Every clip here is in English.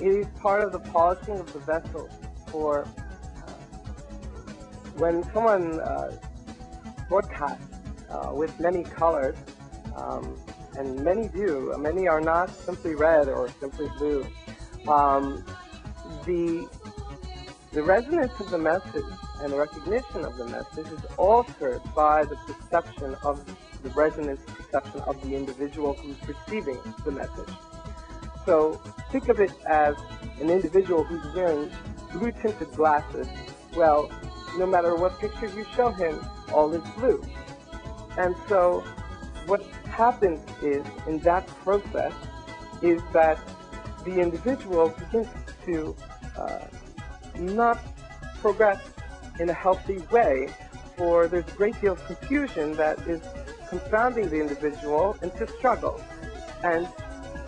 It is part of the polishing of the vessel. For when someone broadcasts with many colors, and many do, many are not simply red or simply blue, the resonance of the message and the recognition of the message is altered by the perception of the resonance perception of the individual who's receiving the message. So think of it as an individual who's wearing blue-tinted glasses. Well, no matter what picture you show him, all is blue. And so what happens is, in that process, is that the individual begins to not progress in a healthy way, for there's a great deal of confusion that is confounding the individual into struggle. And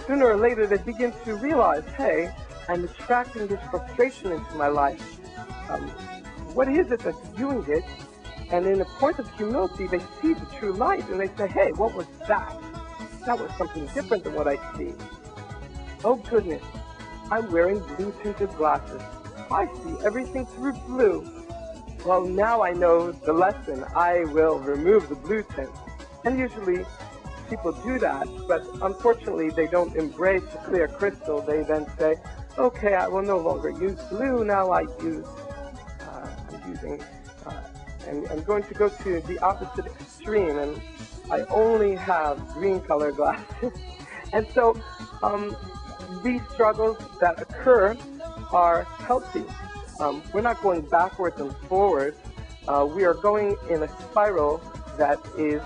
sooner or later they begin to realize, hey, I'm attracting this frustration into my life. What is it that's doing it? And in a point of humility, they see the true light and they say, hey, what was that? That was something different than what I see. Oh goodness, I'm wearing blue-tinted glasses. I see everything through blue. Well, now I know the lesson. I will remove the blue tint. And usually people do that, but unfortunately they don't embrace the clear crystal. They then say, okay, I will no longer use blue. Now I'm going to go to the opposite extreme, and I only have green color glasses. And so these struggles that occur are healthy. We're not going backwards and forwards. We are going in a spiral that is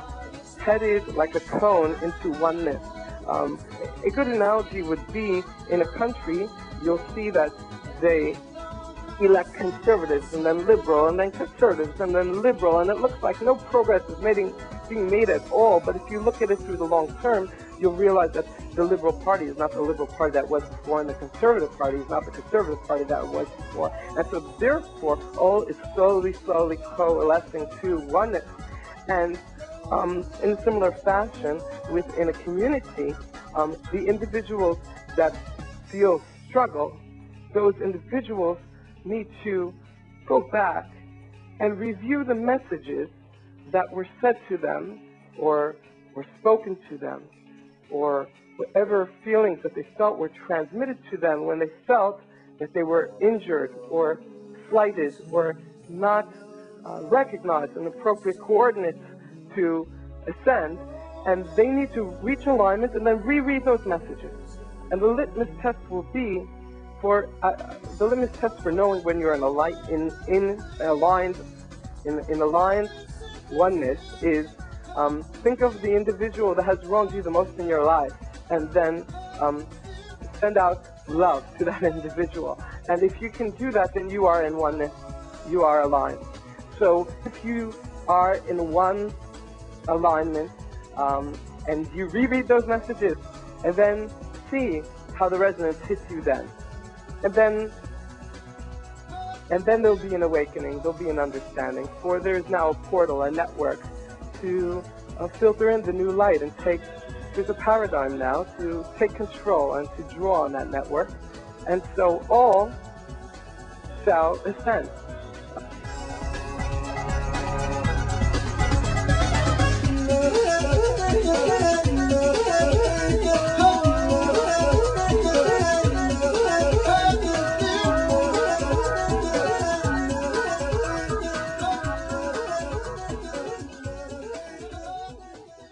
headed like a cone into oneness. A good analogy would be, in a country, you'll see that they elect conservatives and then liberal and then conservatives and then liberal, and it looks like no progress is being made at all. But if you look at it through the long term, you'll realize that the Liberal Party is not the Liberal Party that was before, and the Conservative Party is not the Conservative Party that was before. And so therefore, all is slowly coalescing to oneness. And in a similar fashion, within a community, the individuals that feel struggle, those individuals need to go back and review the messages that were said to them or were spoken to them, or whatever feelings that they felt were transmitted to them when they felt that they were injured or slighted or not recognized in appropriate coordinates to ascend. And they need to reach alignment and then reread those messages. And the litmus test will be for the litmus test for knowing when you're in aligned oneness is think of the individual that has wronged you the most in your life, and then send out love to that individual. And if you can do that, then you are in oneness, you are aligned. So if you are in one alignment, and you reread those messages, and then see how the resonance hits you then. And then there'll be an awakening, there'll be an understanding, for there's now a portal, a network, to filter in the new light and there's a paradigm now to take control and to draw on that network. And so all shall ascend.